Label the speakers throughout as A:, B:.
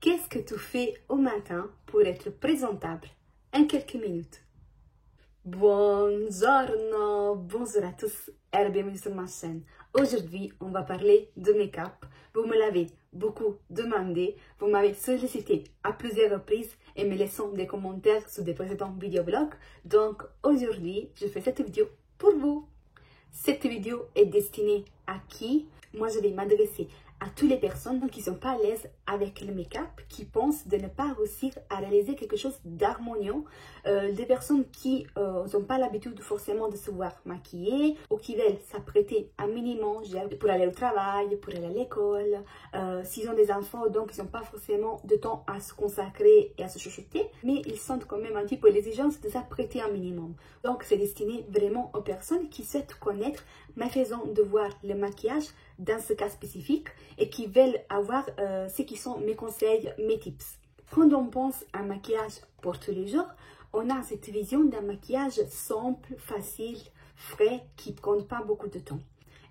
A: Qu'est-ce que tu fais au matin pour être présentable? En quelques minutes. Buongiorno, bonjour à tous et bienvenue sur ma chaîne. Aujourd'hui, on va parler de make-up. Vous me l'avez beaucoup demandé, vous m'avez sollicité à plusieurs reprises et me laissant des commentaires sur des précédents vidéoblogs. Donc aujourd'hui, je fais cette vidéo pour vous. Cette vidéo est destinée à qui? Moi, je vais m'adresser à toutes les personnes qui ne sont pas à l'aise avec le make-up, qui pensent de ne pas réussir à réaliser quelque chose d'harmonieux, des personnes qui n'ont pas l'habitude forcément de se voir maquiller ou qui veulent s'apprêter un minimum pour aller au travail, pour aller à l'école, s'ils ont des enfants, donc ils n'ont pas forcément de temps à se consacrer et à se chuchoter, mais ils sentent quand même un petit peu l'exigence de s'apprêter un minimum. Donc c'est destiné vraiment aux personnes qui souhaitent connaître ma façon de voir le maquillage dans ce cas spécifique et qui veulent avoir ce qui sont mes conseils, mes tips. Quand on pense à un maquillage pour tous les jours, on a cette vision d'un maquillage simple, facile, frais, qui ne prend pas beaucoup de temps.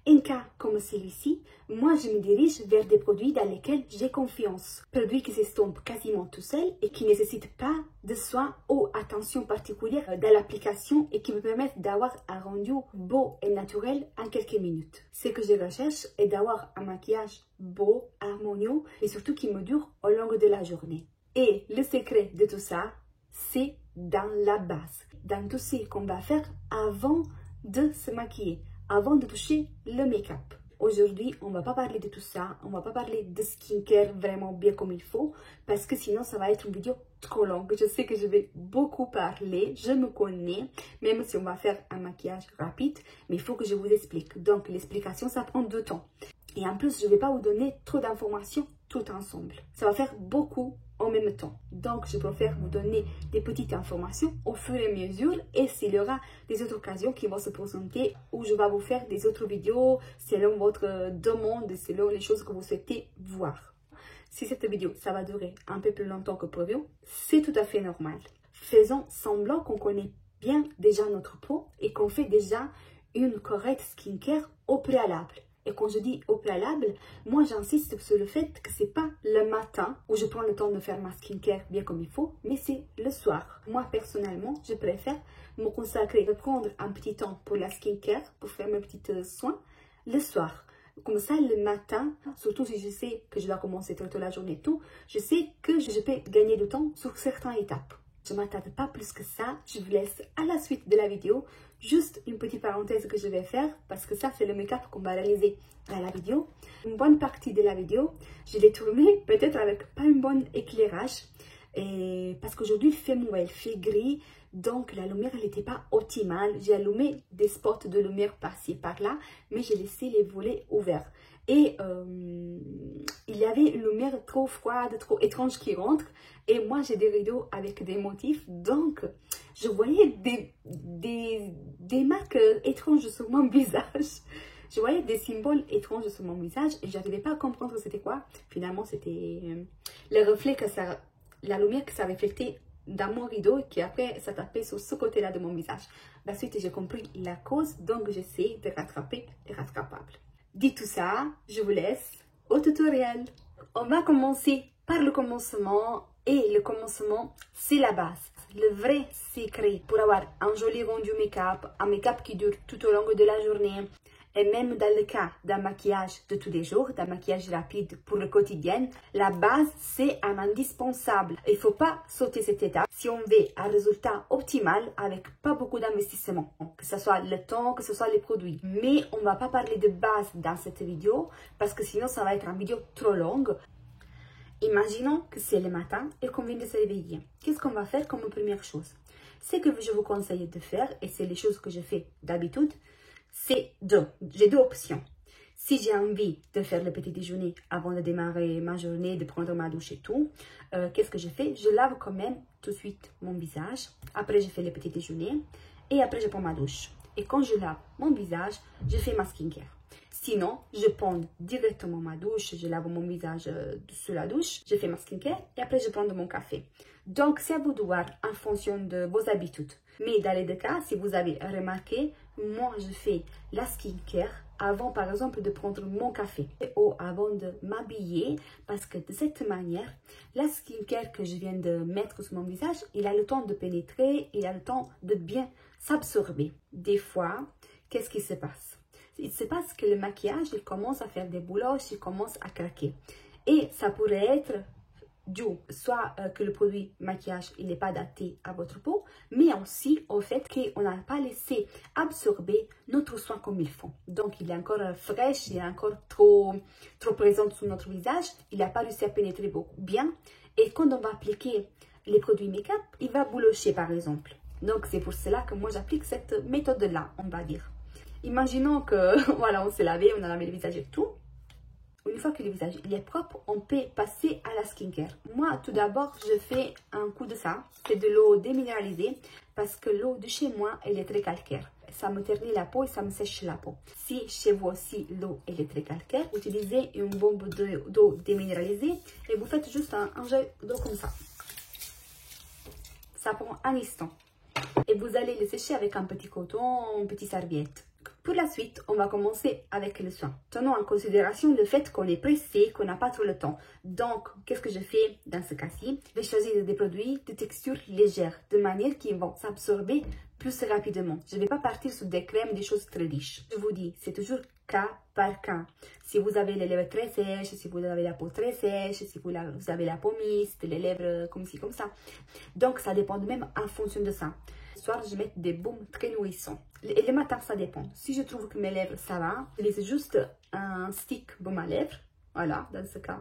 A: Un cas comme celui-ci, moi je me dirige vers des produits dans lesquels j'ai confiance. Produits qui s'estompent quasiment tout seuls et qui ne nécessitent pas de soins ou attention particulière dans l'application et qui me permettent d'avoir un rendu beau et naturel en quelques minutes. Ce que je recherche est d'avoir un maquillage beau, harmonieux et surtout qui me dure au long de la journée. Et le secret de tout ça, c'est dans la base, dans tout ce qu'on va faire avant de se maquiller, avant de toucher le make-up. Aujourd'hui, on ne va pas parler de tout ça, on ne va pas parler de skincare vraiment bien comme il faut, parce que sinon ça va être une vidéo trop longue. Je sais que je vais beaucoup parler, je me connais, même si on va faire un maquillage rapide, mais il faut que je vous explique. Donc l'explication, ça prend du temps. Et en plus, je ne vais pas vous donner trop d'informations tout ensemble. Ça va faire beaucoup en même temps. Donc, je préfère vous donner des petites informations au fur et à mesure. Et s'il y aura des autres occasions qui vont se présenter où je vais vous faire des autres vidéos selon votre demande, selon les choses que vous souhaitez voir. Si cette vidéo, ça va durer un peu plus longtemps que prévu, c'est tout à fait normal. Faisons semblant qu'on connaît bien déjà notre peau et qu'on fait déjà une correcte skincare au préalable. Et quand je dis au préalable, moi j'insiste sur le fait que c'est pas le matin où je prends le temps de faire ma skincare bien comme il faut, mais c'est le soir. Moi personnellement, je préfère me consacrer, de prendre un petit temps pour la skincare, pour faire mes petits soins, le soir. Comme ça, le matin, surtout si je sais que je dois commencer très tôt la journée et tout, je sais que je peux gagner du temps sur certaines étapes. Je ne m'attarde pas plus que ça, je vous laisse à la suite de la vidéo. Juste une petite parenthèse que je vais faire, parce que ça c'est le make-up qu'on va réaliser dans la vidéo. Une bonne partie de la vidéo, je l'ai tournée peut-être avec pas un bon éclairage, et parce qu'aujourd'hui il fait mauvais, il fait gris, donc la lumière elle n'était pas optimale. J'ai allumé des spots de lumière par-ci par-là, mais j'ai laissé les volets ouverts. Et il y avait une lumière trop froide, trop étrange qui rentre. Et moi, j'ai des rideaux avec des motifs. Donc, je voyais des marques étranges sur mon visage. Je voyais des symboles étranges sur mon visage. Et je n'arrivais pas à comprendre c'était quoi. Finalement, c'était le reflet que ça... La lumière que ça reflétait dans mon rideau et qui après, ça tapait sur ce côté-là de mon visage. Ensuite, j'ai compris la cause. Donc, j'essaie de rattraper les rattrapables. Dit tout ça, je vous laisse au tutoriel. On va commencer par le commencement et le commencement, c'est la base. Le vrai secret pour avoir un joli rendu make-up, un make-up qui dure tout au long de la journée et même dans le cas d'un maquillage de tous les jours, d'un maquillage rapide pour le quotidien, la base c'est un indispensable. Il ne faut pas sauter cette étape si on veut un résultat optimal avec pas beaucoup d'investissement, que ce soit le temps, que ce soit les produits. Mais on ne va pas parler de base dans cette vidéo parce que sinon ça va être une vidéo trop longue. Imaginons que c'est le matin et qu'on vient de se réveiller. Qu'est-ce qu'on va faire comme première chose? Ce que je vous conseille de faire, et c'est les choses que je fais d'habitude, c'est j'ai deux options. Si j'ai envie de faire le petit déjeuner avant de démarrer ma journée, de prendre ma douche et tout, qu'est-ce que je fais? Je lave quand même tout de suite mon visage. Après, je fais le petit déjeuner et après, je prends ma douche. Et quand je lave mon visage, je fais ma skincare. Sinon, je prends directement ma douche, je lave mon visage sous la douche, je fais ma skincare et après je prends mon café. Donc, c'est à vous de voir en fonction de vos habitudes. Mais dans les deux cas, si vous avez remarqué, moi je fais la skincare avant par exemple de prendre mon café ou avant de m'habiller, parce que de cette manière, la skincare que je viens de mettre sur mon visage, il a le temps de pénétrer, il a le temps de bien s'absorber. Des fois, qu'est-ce qui se passe? Il se passe que le maquillage, il commence à faire des bouloches, il commence à craquer. Et ça pourrait être dû soit que le produit maquillage il n'est pas adapté à votre peau, mais aussi au fait qu'on n'a pas laissé absorber notre soin comme il faut. Donc il est encore fraîche, il est encore trop présent sur notre visage, il n'a pas réussi à pénétrer beaucoup bien. Et quand on va appliquer les produits make-up, il va boulocher par exemple. Donc c'est pour cela que moi j'applique cette méthode-là, on va dire. Imaginons que voilà, on s'est lavé, on a lavé le visage et tout. Une fois que le visage il est propre, on peut passer à la skincare. Moi, tout d'abord, je fais un coup de ça. C'est de l'eau déminéralisée parce que l'eau de chez moi, elle est très calcaire. Ça me ternit la peau et ça me sèche la peau. Si chez vous aussi, l'eau elle est très calcaire, utilisez une bombe d'eau déminéralisée et vous faites juste un jet d'eau comme ça. Ça prend un instant. Et vous allez le sécher avec un petit coton, une petite serviette. Pour la suite, on va commencer avec le soin. Tenons en considération le fait qu'on est pressé, qu'on n'a pas trop le temps. Donc, qu'est-ce que je fais dans ce cas-ci? Je vais choisir des produits de texture légère, de manière qu'ils vont s'absorber plus rapidement. Je ne vais pas partir sur des crèmes, des choses très riches. Je vous dis, c'est toujours cas par cas. Si vous avez les lèvres très sèches, si vous avez la peau très sèche, si vous avez la peau mixte, les lèvres comme ci, comme ça. Donc, ça dépend même en fonction de ça. Le soir, je mets des baumes très nourrissants. Et le matin, ça dépend. Si je trouve que mes lèvres, ça va, je laisse juste un stick baume à lèvres. Voilà, dans ce cas.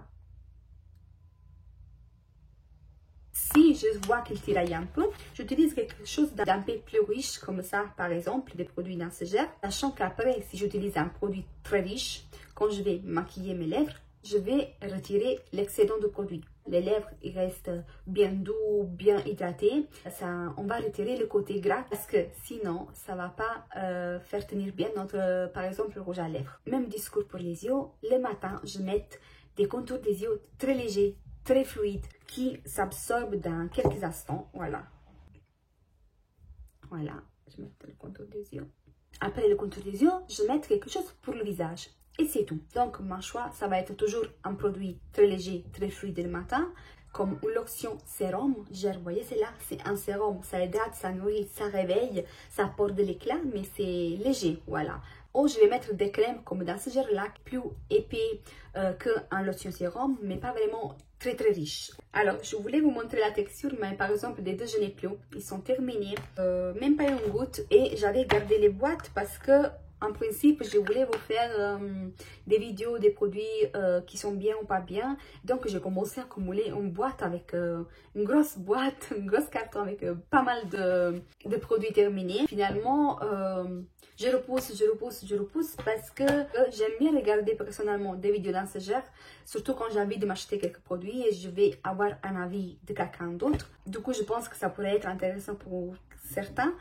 A: Si je vois qu'il tiraille un peu, j'utilise quelque chose d'un peu plus riche, comme ça, par exemple, des produits nassagères. Sachant qu'après, si j'utilise un produit très riche, quand je vais maquiller mes lèvres, je vais retirer l'excédent de produit. Les lèvres, ils restent bien doux, bien hydratés. On va retirer le côté gras parce que sinon, ça ne va pas faire tenir bien notre, par exemple, rouge à lèvres. Même discours pour les yeux. Le matin, je mets des contours des yeux très légers, très fluides, qui s'absorbent dans quelques instants. Voilà. Voilà, je mets le contour des yeux. Après le contour des yeux, je mets quelque chose pour le visage. Et c'est tout. Donc, mon choix, ça va être toujours un produit très léger, très fluide le matin, comme une lotion sérum. Genre, vous voyez, c'est là, c'est un sérum. Ça hydrate, ça nourrit, ça réveille, ça apporte de l'éclat, mais c'est léger, voilà. Ou je vais mettre des crèmes comme dans ce genre-là, plus épais qu'un lotion sérum, mais pas vraiment très riche. Alors, je voulais vous montrer la texture, mais par exemple, des déjeuners plus, ils sont terminés, même pas une goutte, et j'avais gardé les boîtes parce que en principe, je voulais vous faire des vidéos des produits qui sont bien ou pas bien. Donc, j'ai commencé à accumuler une boîte avec une grosse boîte, un gros carton avec pas mal de produits terminés. Finalement, je repousse parce que j'aime bien regarder personnellement des vidéos dans ce genre. Surtout quand j'ai envie de m'acheter quelques produits et je vais avoir un avis de quelqu'un d'autre. Du coup, je pense que ça pourrait être intéressant pour certains.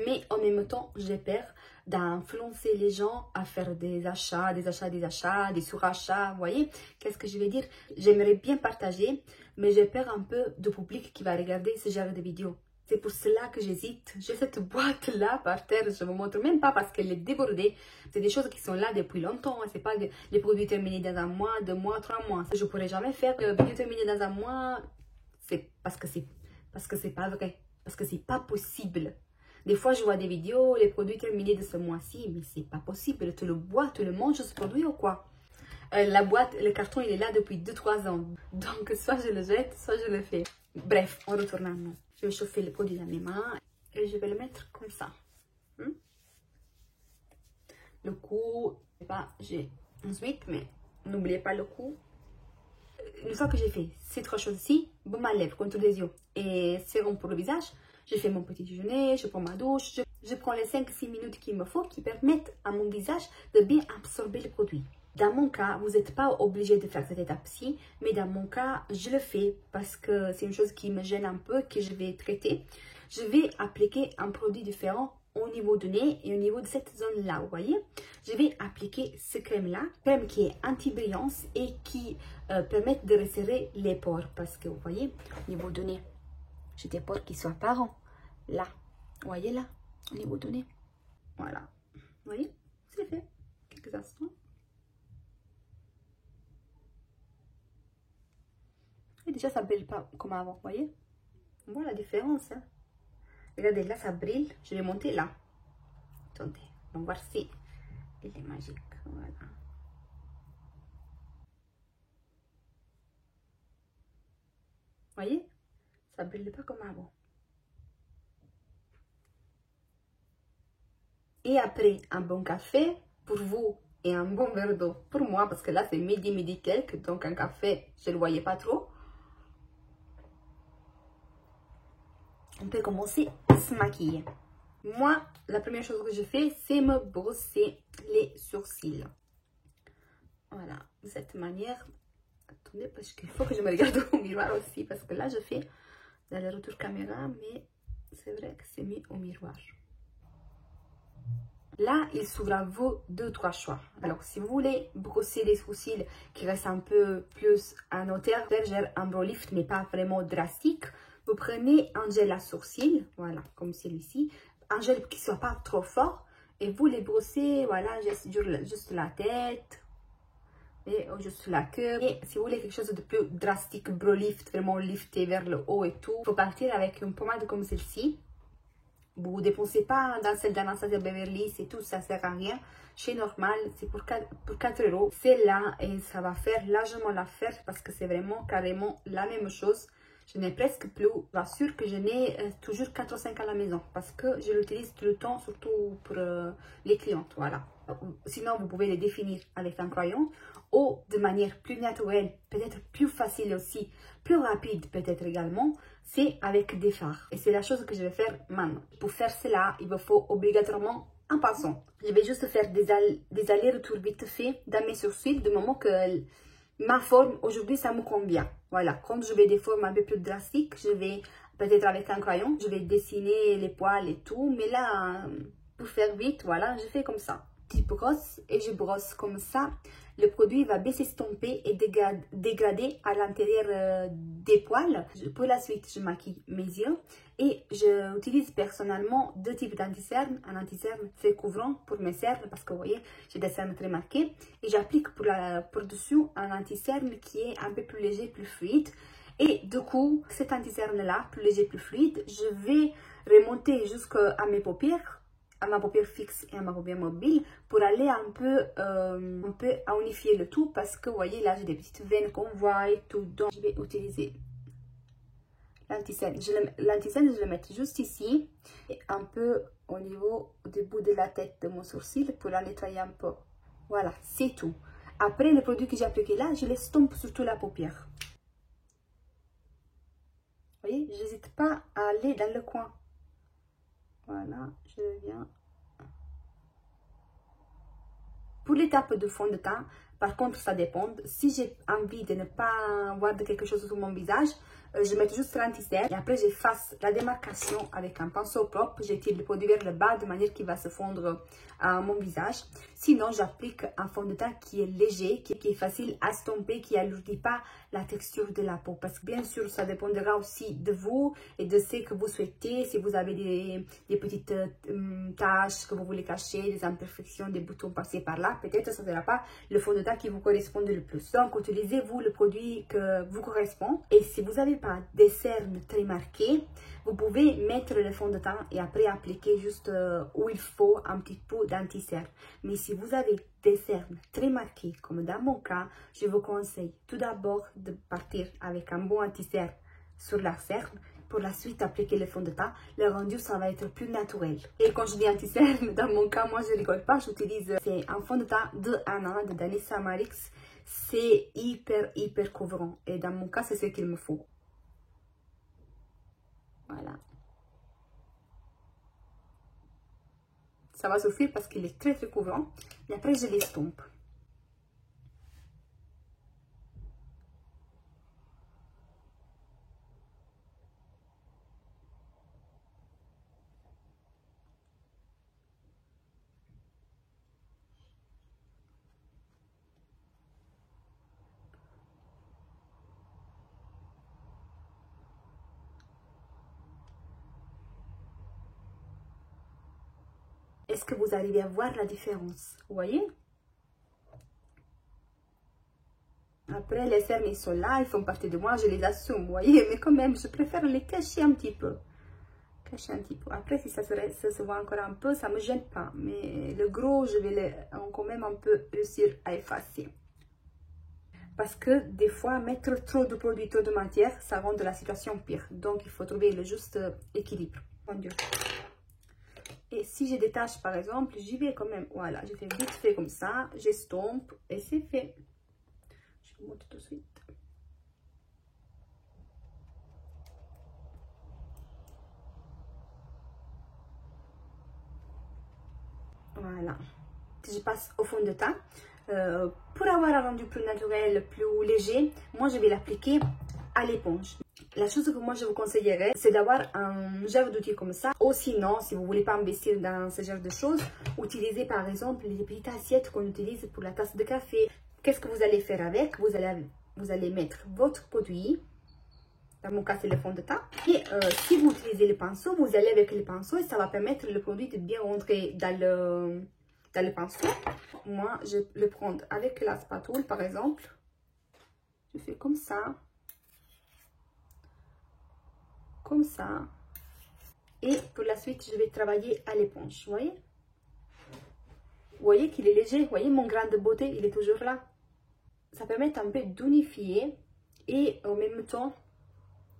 A: Mais en même temps, j'ai peur d'influencer les gens à faire des achats, des surachats. Vous voyez, qu'est-ce que je vais dire? J'aimerais bien partager, mais j'ai peur un peu du public qui va regarder ce genre de vidéos. C'est pour cela que j'hésite. J'ai cette boîte-là par terre, je ne vous montre même pas parce qu'elle est débordée. C'est des choses qui sont là depuis longtemps. Ce n'est pas les produits terminés dans un mois, 2 mois, 3 mois. Je ne pourrais jamais faire des produits terminés dans un mois. C'est parce que c'est pas vrai. Parce que c'est pas possible. Des fois, je vois des vidéos, les produits terminés de ce mois-ci, mais c'est pas possible. Tu le bois, tu le manges, ce produit ou quoi? La boîte, le carton, il est là depuis 2-3 ans. Donc, soit je le jette, soit je le fais. Bref, on retourne à nous. Je vais chauffer le produit dans mes mains et je vais le mettre comme ça. Le cou, je sais pas, j'ai ensuite, mais n'oubliez pas le cou. Une fois que j'ai fait ces 3 choses-ci, baume à lèvres, contour des yeux et sérum pour le visage, je fais mon petit déjeuner, je prends ma douche, je prends les 5-6 minutes qu'il me faut qui permettent à mon visage de bien absorber le produit. Dans mon cas, vous n'êtes pas obligé de faire cette étape-ci, mais dans mon cas, je le fais parce que c'est une chose qui me gêne un peu, que je vais traiter. Je vais appliquer un produit différent au niveau du nez et au niveau de cette zone-là, vous voyez. Je vais appliquer ce crème-là, crème qui est anti-brillance et qui permet de resserrer les pores parce que, vous voyez, au niveau du nez, j'ai des pores qui sont apparents. Là, vous voyez là, au niveau du nez. Voilà. Vous voyez, c'est fait. Quelques instants. Et déjà, ça brille pas comme avant, vous voyez? On voit la différence. Hein? Regardez, là, ça brille. Je vais monter là. Attendez, on va voir si il est magique. Voilà. Vous voyez? Ça brille pas comme avant. Et après, un bon café pour vous et un bon verre d'eau pour moi, parce que là, c'est midi quelques, donc un café, je ne le voyais pas trop. On peut commencer à se maquiller. Moi, la première chose que je fais, c'est me brosser les sourcils. Voilà, de cette manière. Attendez, parce qu'il faut que je me regarde au miroir aussi, parce que là, je fais dans le retour caméra, mais c'est vrai que c'est mis au miroir. Là, il s'ouvre à vous 2-3 choix. Alors, si vous voulez brosser les sourcils qui restent un peu plus en hauteur, gel un brow lift, mais pas vraiment drastique, vous prenez un gel à sourcils, voilà, comme celui-ci, un gel qui ne soit pas trop fort, et vous les brossez, voilà, juste la tête, et juste la queue. Et si vous voulez quelque chose de plus drastique, brow lift, vraiment lifté vers le haut et tout, il faut partir avec une pommade comme celle-ci. Vous ne dépensez pas dans celle d'Anastasia Beverly, c'est tout, ça sert à rien. Chez Normal, c'est pour 4 euros. C'est là et ça va faire largement l'affaire parce que c'est vraiment carrément la même chose. Je n'ai presque plus, je rassure que je n'ai toujours 4 ou 5 à la maison parce que je l'utilise tout le temps, surtout pour les clientes, voilà. Sinon, vous pouvez les définir avec un crayon ou de manière plus naturelle, peut-être plus facile aussi, plus rapide peut-être également, c'est avec des fards. Et c'est la chose que je vais faire maintenant. Pour faire cela, il me faut obligatoirement un pinceau. Je vais juste faire des allers-retours vite fait dans mes sourcils, du moment que ma forme aujourd'hui ça me convient. Voilà, quand je vais des formes un peu plus drastiques, je vais peut-être avec un crayon, je vais dessiner les poils et tout, mais là, pour faire vite, voilà, je fais comme ça. Je brosse et je brosse comme ça. Le produit va bien s'estomper et dégrader à l'intérieur des poils. Pour la suite, je maquille mes yeux et j'utilise personnellement 2 types d'anti-cernes. Un anti-cerne très couvrant pour mes cernes parce que vous voyez, j'ai des cernes très marquées. Et j'applique pour dessus un anti-cerne qui est un peu plus léger, plus fluide. Et du coup, cet anti-cerne-là, plus léger, plus fluide, je vais remonter jusqu'à mes paupières, à ma paupière fixe et à ma paupière mobile pour aller un peu à unifier le tout parce que vous voyez là j'ai des petites veines qu'on voit et tout, donc je vais utiliser l'anti-cerne. L'anti-cerne je le mets juste ici et un peu au niveau du bout de la tête de mon sourcil pour la nettoyer un peu. Voilà, c'est tout. Après le produit que j'ai appliqué là, je l'estompe sur toute la paupière. Vous voyez, j'hésite pas à aller dans le coin. Voilà, je viens. Pour l'étape de fond de teint, par contre, ça dépend. Si j'ai envie de ne pas avoir de quelque chose sur mon visage, je mets juste l'anti-cerne et après j'efface la démarcation avec un pinceau propre. J'étire le produit vers le bas de manière qu'il va se fondre à mon visage. Sinon, j'applique un fond de teint qui est léger, qui est facile à estomper, qui n'alourdit pas la texture de la peau. Parce que bien sûr, ça dépendra aussi de vous et de ce que vous souhaitez. Si vous avez des petites taches que vous voulez cacher, des imperfections, des boutons passés par là, peut-être que ce ne sera pas le fond de teint qui vous correspond le plus. Donc, utilisez-vous le produit que vous correspond. Et si vous n'avez pas des cernes très marquées, vous pouvez mettre le fond de teint et après appliquer juste où il faut un petit peu d'anti-cerne. Mais si vous avez des cernes très marquées, comme dans mon cas, je vous conseille tout d'abord de partir avec un bon anti-cerne sur la cerne. Pour la suite, appliquer le fond de teint, le rendu, ça va être plus naturel. Et quand je dis anti-cerne, dans mon cas, moi, je rigole pas, j'utilise, c'est un fond de teint de Anna, de Danessa Marix. C'est hyper couvrant. Et dans mon cas, c'est ce qu'il me faut. Voilà. Ça va suffire parce qu'il est très couvrant. Et après, je l'estompe. Est-ce que vous arrivez à voir la différence? Vous voyez? Après, les cernes, ils sont là, ils font partie de moi, je les assume, vous voyez. Mais quand même, je préfère les cacher un petit peu. Cacher un petit peu. Après, si ça se voit encore un peu, ça ne me gêne pas. Mais le gros, je vais quand même un peu réussir à effacer. Parce que des fois, mettre trop de produits, trop de matière, ça rend la situation pire. Donc, il faut trouver le juste équilibre. Mon Dieu. Et si j'ai des tâches, par exemple, j'y vais quand même. Voilà, je fais vite fait comme ça, j'estompe et c'est fait. Je vous montre tout de suite. Voilà. Je passe au fond de teint. Pour avoir un rendu plus naturel, plus léger, moi je vais l'appliquer à l'éponge. La chose que moi je vous conseillerais, c'est d'avoir un genre d'outil comme ça. Ou sinon, si vous ne voulez pas investir dans ce genre de choses, utilisez par exemple les petites assiettes qu'on utilise pour la tasse de café. Qu'est-ce que vous allez faire avec? Vous allez mettre votre produit. Dans mon cas, c'est le fond de teint. Et si vous utilisez le pinceau, vous allez avec le pinceau et ça va permettre le produit de bien rentrer dans le pinceau. Moi, je le prends avec la spatule, par exemple. Je fais comme ça. Comme ça. Et pour la suite, je vais travailler à l'éponge. Vous voyez? Vous voyez qu'il est léger. Vous voyez mon grain de beauté, il est toujours là. Ça permet un peu d'unifier et en même temps,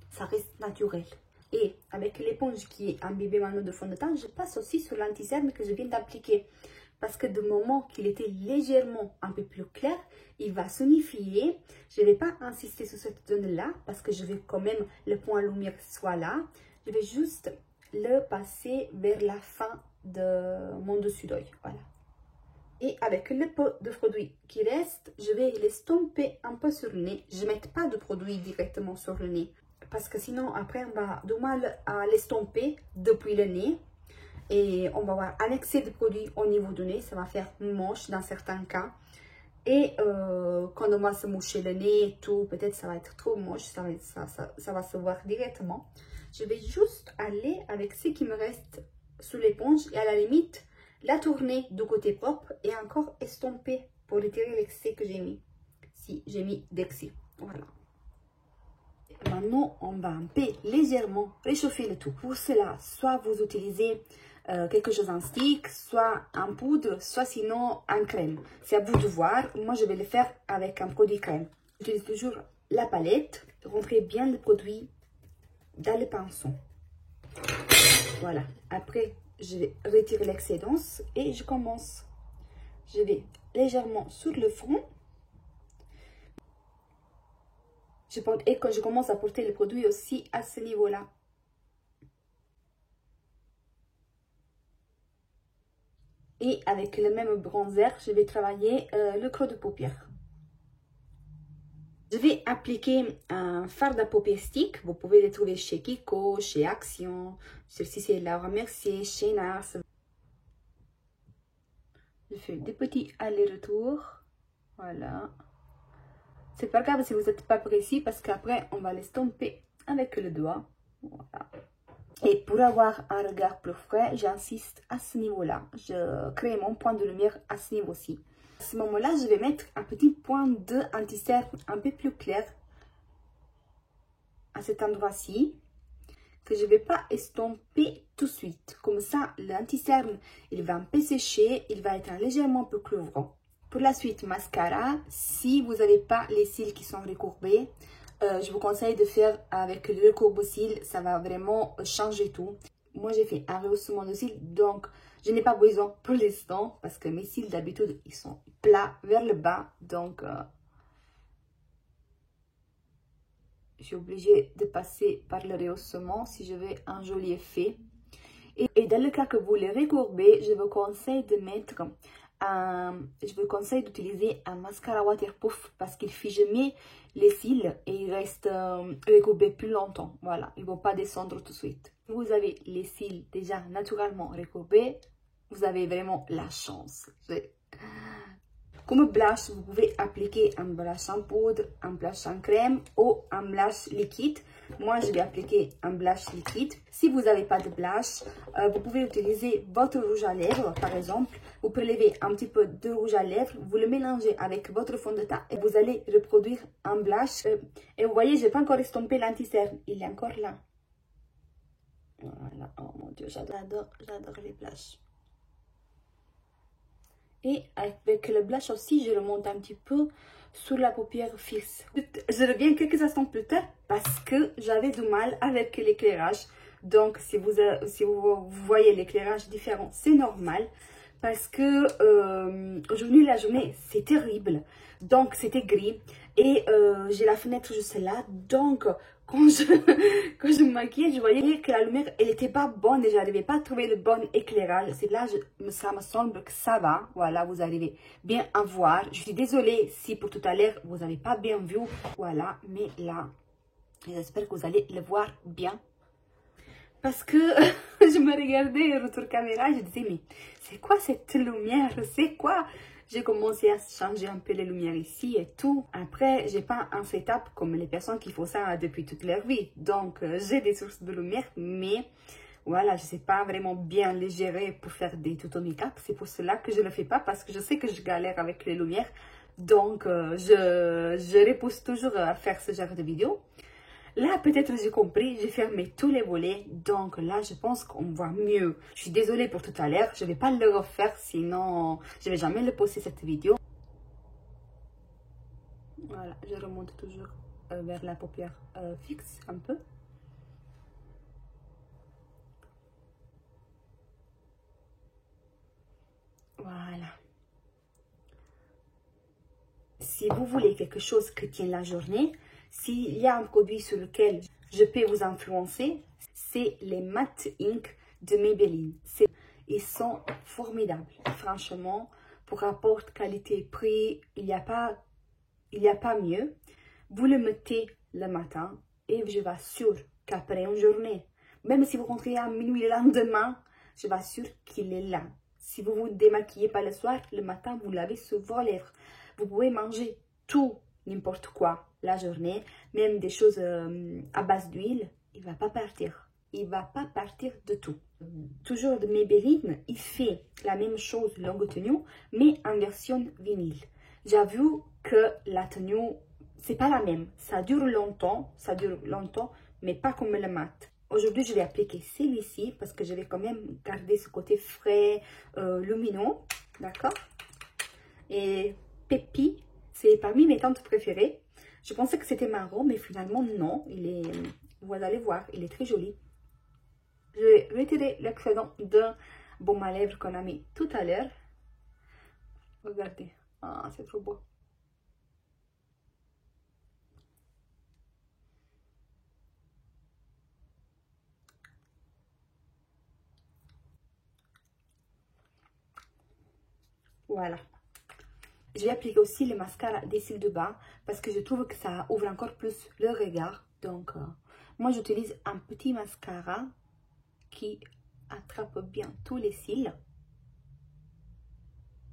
A: ça reste naturel. Et avec l'éponge qui est imbibée maintenant de fond de teint, je passe aussi sur l'anti-cerne que je viens d'appliquer. Parce que du moment qu'il était légèrement un peu plus clair, il va s'unifier. Je ne vais pas insister sur cette zone-là parce que je veux quand même le point lumière soit là. Je vais juste le passer vers la fin de mon dessus d'œil. Voilà. Et avec le peu de produit qui reste, je vais l'estomper un peu sur le nez. Je ne mets pas de produit directement sur le nez. Parce que sinon, après, on va du mal à l'estomper depuis le nez. Et on va avoir un excès de produit au niveau du nez. Ça va faire moche dans certains cas. Et quand on va se moucher le nez et tout, peut-être ça va être trop moche. Ça va se voir directement. Je vais juste aller avec ce qui me reste sous l'éponge. Et à la limite, la tourner du côté pop et encore estomper pour retirer l'excès que j'ai mis. Si j'ai mis d'excès. Voilà. Maintenant, on va un peu légèrement réchauffer le tout. Pour cela, soit vous utilisez quelque chose en stick, soit en poudre, soit sinon en crème. C'est à vous de voir. Moi, je vais le faire avec un produit crème. J'utilise toujours la palette. Rentrez bien le produit dans le pinceau. Voilà. Après, je vais retirer l'excédence et je commence. Je vais légèrement sur le front. Et quand je commence à porter le produit aussi à ce niveau-là. Et avec le même bronzer, je vais travailler le creux de paupière. Je vais appliquer un fard à paupières stick. Vous pouvez le trouver chez Kiko, chez Action. Celle-ci, c'est Laura Mercier, chez Nars. Je fais des petits allers-retours. Voilà. C'est pas grave si vous n'êtes pas précis parce qu'après, on va l'estomper avec le doigt. Voilà. Et pour avoir un regard plus frais, j'insiste à ce niveau-là. Je crée mon point de lumière à ce niveau-ci. À ce moment-là, je vais mettre un petit point de anti-cerne un peu plus clair à cet endroit-ci que je ne vais pas estomper tout de suite. Comme ça, l'anti-cerne, il va un peu sécher, il va être légèrement plus couvrant. Pour la suite, mascara, si vous n'avez pas les cils qui sont recourbés, je vous conseille de faire avec le recourbe-cils, ça va vraiment changer tout. Moi, j'ai fait un rehaussement de cils, donc je n'ai pas besoin pour l'instant parce que mes cils d'habitude, ils sont plats vers le bas. Donc, je suis obligée de passer par le rehaussement si je veux un joli effet. Et dans le cas que vous les recourbez, je vous conseille de mettre... je vous conseille d'utiliser un mascara waterproof parce qu'il fige mieux les cils et il reste recourbé plus longtemps. Voilà, ils ne vont pas descendre tout de suite. Si vous avez les cils déjà naturellement recourbés, vous avez vraiment la chance. Comme blush, vous pouvez appliquer un blush en poudre, un blush en crème ou un blush liquide. Moi, je vais appliquer un blush liquide. Si vous n'avez pas de blush, vous pouvez utiliser votre rouge à lèvres, par exemple. Vous prélevez un petit peu de rouge à lèvres, vous le mélangez avec votre fond de teint et vous allez reproduire un blush. Et vous voyez, je n'ai pas encore estompé l'anti-cerne. Il est encore là. Voilà. Oh mon Dieu, j'adore les blushs. Et avec le blush aussi, je remonte un petit peu sur la paupière fixe. Je reviens quelques instants plus tard parce que j'avais du mal avec l'éclairage. Donc, si vous voyez l'éclairage différent, c'est normal. Parce que aujourd'hui, la journée, c'est terrible. Donc, c'était gris. Et j'ai la fenêtre juste là. Donc, quand je me maquillais, je voyais que la lumière, elle n'était pas bonne. Et je n'arrivais pas à trouver le bon éclairage. C'est là, ça me semble que ça va. Voilà, vous arrivez bien à voir. Je suis désolée si pour tout à l'heure, vous n'avez pas bien vu. Voilà, mais là, j'espère que vous allez le voir bien. Parce que je me regardais au retour caméra, je disais, mais c'est quoi cette lumière? C'est quoi? J'ai commencé à changer un peu les lumières ici et tout. Après, j'ai pas un setup comme les personnes qui font ça depuis toute leur vie. Donc, j'ai des sources de lumière, mais voilà, je sais pas vraiment bien les gérer pour faire des tutos make-up. C'est pour cela que je le fais pas, parce que je sais que je galère avec les lumières. Donc, je repousse toujours à faire ce genre de vidéos. Là, peut-être j'ai compris, j'ai fermé tous les volets, donc là, je pense qu'on voit mieux. Je suis désolée pour tout à l'heure, je ne vais pas le refaire, sinon je ne vais jamais le poster cette vidéo. Voilà, je remonte toujours vers la paupière fixe, un peu. Voilà. Si vous voulez quelque chose qui tient la journée, s'il y a un produit sur lequel je peux vous influencer, c'est les Matte Ink de Maybelline. Ils sont formidables. Franchement, pour rapport qualité-prix, il n'y a pas mieux. Vous le mettez le matin et je vous assure qu'après une journée, même si vous rentrez à minuit le lendemain, je vous assure qu'il est là. Si vous vous démaquillez pas le soir, le matin, vous l'avez sur vos lèvres. Vous pouvez manger tout, n'importe quoi, la journée, même des choses à base d'huile, il ne va pas partir. Il ne va pas partir de tout. Toujours de Maybelline, il fait la même chose longue tenue, mais en version vinyle. J'avoue que la tenue, c'est pas la même. Ça dure longtemps, mais pas comme le mat. Aujourd'hui, je vais appliquer celui-ci parce que je vais quand même garder ce côté frais, lumineux, d'accord? Et Peppy, c'est parmi mes teintes préférées. Je pensais que c'était marron, mais finalement non. Vous allez voir, il est très joli. Je vais retirer l'excédent de baume à lèvres qu'on a mis tout à l'heure. Regardez, ah, c'est trop beau. Voilà. Je vais appliquer aussi le mascara des cils de bas parce que je trouve que ça ouvre encore plus le regard. Donc, moi, j'utilise un petit mascara qui attrape bien tous les cils.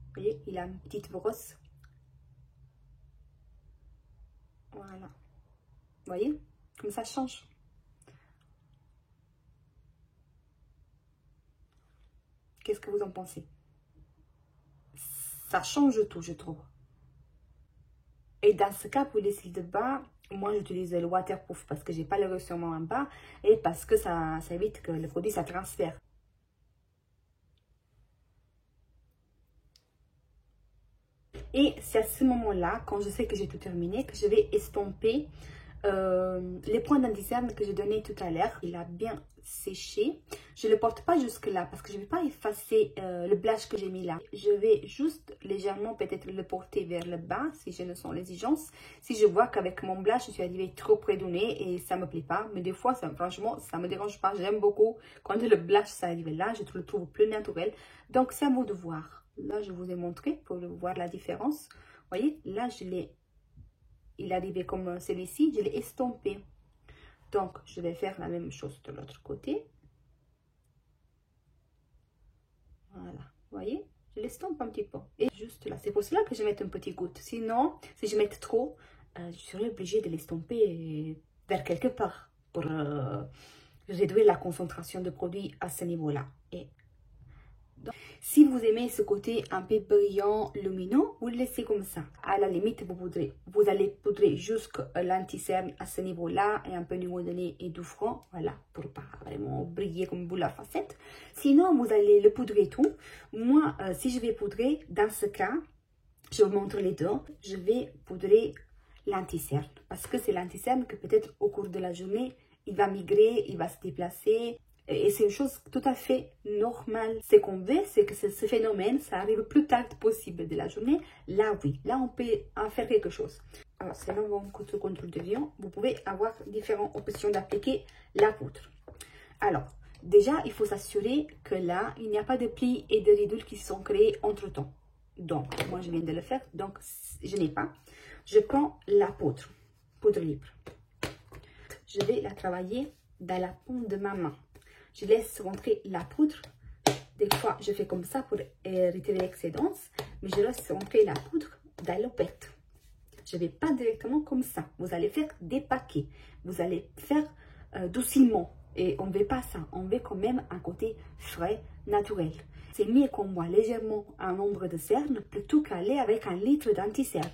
A: Vous voyez, il a une petite brosse. Voilà. Vous voyez, comme ça change. Qu'est-ce que vous en pensez? Ça change tout, je trouve. Et dans ce cas, pour les cils de bas, moi j'utilise le waterproof parce que j'ai pas le resserrement en bas et parce que ça évite que le produit ça transfère. Et c'est à ce moment-là, quand je sais que j'ai tout terminé, que je vais estomper les points d'indice que j'ai donné tout à l'heure. Il a bien séché. Je ne le porte pas jusque là parce que je ne vais pas effacer le blush que j'ai mis là. Je vais juste légèrement peut-être le porter vers le bas si je ne sens l'exigence. Si je vois qu'avec mon blush, je suis arrivée trop près du nez et ça ne me plaît pas. Mais des fois, franchement, ça ne me dérange pas. J'aime beaucoup quand le blush ça arrive là. Je le trouve plus naturel. Donc, c'est à vous de voir. Là, je vous ai montré pour voir la différence. Vous voyez, là, il est arrivé comme celui-ci, je l'ai estompé. Donc, je vais faire la même chose de l'autre côté. Voilà, vous voyez, je l'estompe un petit peu. Et juste là, c'est pour cela que je mets une petite goutte. Sinon, si je mets trop, je serais obligée de l'estomper vers quelque part pour réduire la concentration de produit à ce niveau-là. Et donc, si vous aimez ce côté un peu brillant, lumineux, vous le laissez comme ça. À la limite, vous allez poudrer jusqu'à l'anti-cerne à ce niveau-là et un peu au niveau de nez et du front, voilà, pour pas vraiment briller comme boule à facettes. Sinon, vous allez le poudrer tout. Moi, si je vais poudrer, dans ce cas, je vous montre les deux, je vais poudrer l'anti-cerne parce que c'est l'anti-cerne que peut-être au cours de la journée, il va migrer, il va se déplacer. Et c'est une chose tout à fait normale. Ce qu'on veut, c'est que ce phénomène, ça arrive le plus tard possible de la journée. Là, oui, là, on peut en faire quelque chose. Alors, selon votre contrôle de vision, vous pouvez avoir différentes options d'appliquer la poudre. Alors, déjà, il faut s'assurer que là, il n'y a pas de plis et de ridules qui sont créés entre-temps. Donc, moi, je viens de le faire, donc je n'ai pas. Je prends la poudre libre. Je vais la travailler dans la paume de ma main. Je laisse rentrer la poudre. Des fois, je fais comme ça pour retirer l'excédence. Mais je laisse rentrer la poudre dans l'opette. Je ne vais pas directement comme ça. Vous allez faire des paquets. Vous allez faire doucement. Et on ne veut pas ça. On veut quand même un côté frais, naturel. C'est mieux qu'on voit légèrement un nombre de cernes plutôt qu'aller avec un litre d'anti-cerne,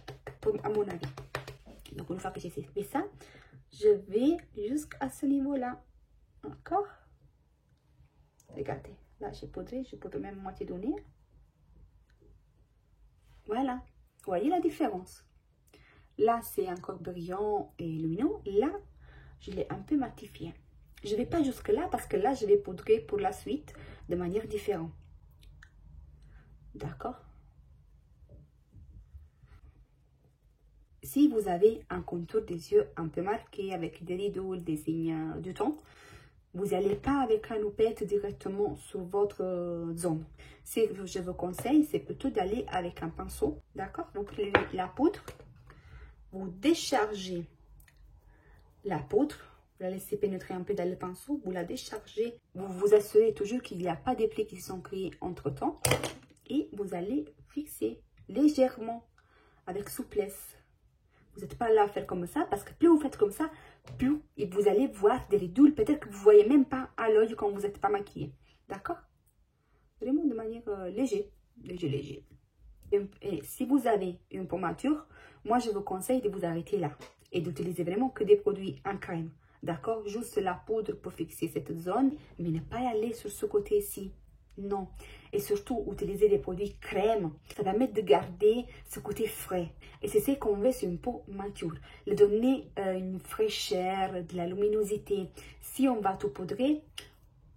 A: à mon avis. Donc, une fois que j'ai fait ça, je vais jusqu'à ce niveau-là. Encore. Regardez, là j'ai poudré, je poudre même moitié du nez. Voilà, vous voyez la différence. Là c'est encore brillant et lumineux. Là, je l'ai un peu matifié. Je ne vais pas jusque là parce que là je vais poudrer pour la suite de manière différente. D'accord? Si vous avez un contour des yeux un peu marqué avec des rideaux, des signes du temps, vous n'allez pas avec la loupette directement sur votre zone. Ce que je vous conseille, c'est plutôt d'aller avec un pinceau. D'accord? Vous prenez la poudre, vous déchargez la poudre, vous la laissez pénétrer un peu dans le pinceau, vous la déchargez, vous vous assurez toujours qu'il n'y a pas de plis qui sont créés entre temps et vous allez fixer légèrement avec souplesse. Vous n'êtes pas là à faire comme ça parce que plus vous faites comme ça, plus vous allez voir des ridules. Peut-être que vous ne voyez même pas à l'œil quand vous n'êtes pas maquillé. D'accord? Vraiment de manière léger. Et si vous avez une pommature, moi je vous conseille de vous arrêter là. Et d'utiliser vraiment que des produits en crème. D'accord? Juste la poudre pour fixer cette zone. Mais ne pas aller sur ce côté-ci. Non. Et surtout, utiliser des produits crème. Ça permet de garder ce côté frais. Et c'est ce qu'on veut sur une peau mature. Le donner une fraîcheur, de la luminosité. Si on va tout poudrer,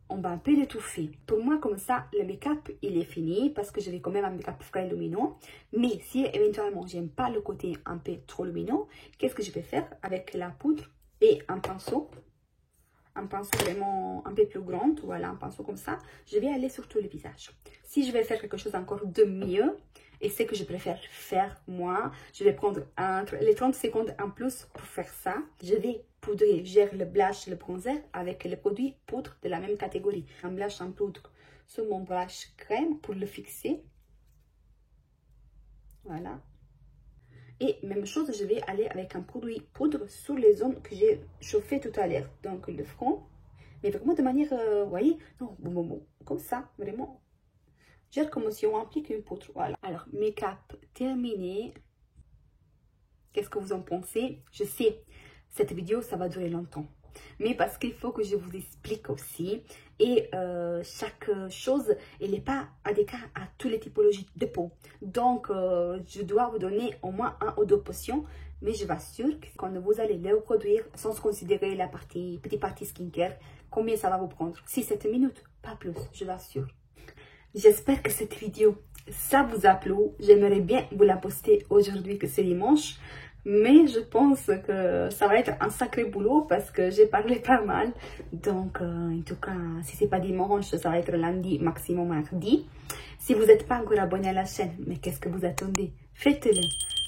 A: on va un peu l'étouffer. Pour moi, comme ça, le make-up, il est fini. Parce que je vais quand même un make-up frais lumineux. Mais si éventuellement, j'aime pas le côté un peu trop lumineux, qu'est-ce que je vais faire avec la poudre et un pinceau? Un pinceau vraiment un peu plus grand, voilà, un pinceau comme ça, je vais aller sur tout le visage. Si je vais faire quelque chose encore de mieux, et c'est que je préfère faire moi, je vais prendre les 30 secondes en plus pour faire ça. Je vais poudrer, gérer le blush, le bronzer avec les produits poudre de la même catégorie. Un blush en poudre sur mon blush crème pour le fixer. Voilà. Et même chose, je vais aller avec un produit poudre sur les zones que j'ai chauffées tout à l'heure. Donc le front, mais vraiment de manière, vous voyez, non, comme ça, vraiment. Gère comme si on applique une poudre, voilà. Alors, make-up terminé. Qu'est-ce que vous en pensez? Je sais, cette vidéo, ça va durer longtemps. Mais parce qu'il faut que je vous explique aussi. Et chaque chose, elle n'est pas adéquate à toutes les typologies de peau. Donc, je dois vous donner au moins 1 ou 2 potions. Mais je vous assure que quand vous allez les reproduire, sans considérer la petite partie skincare, combien ça va vous prendre? 6-7 minutes, pas plus, je l'assure. J'espère que cette vidéo, ça vous a plu. J'aimerais bien vous la poster aujourd'hui, que c'est dimanche. Mais je pense que ça va être un sacré boulot parce que j'ai parlé pas mal. Donc, en tout cas, si c'est pas dimanche, ça va être lundi, maximum mardi. Si vous n'êtes pas encore abonné à la chaîne, mais qu'est-ce que vous attendez? Faites-le.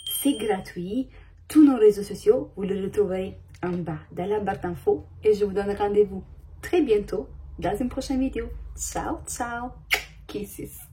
A: C'est gratuit. Tous nos réseaux sociaux, vous les retrouverez en bas dans la barre d'infos. Et je vous donne rendez-vous très bientôt dans une prochaine vidéo. Ciao, ciao. Kisses.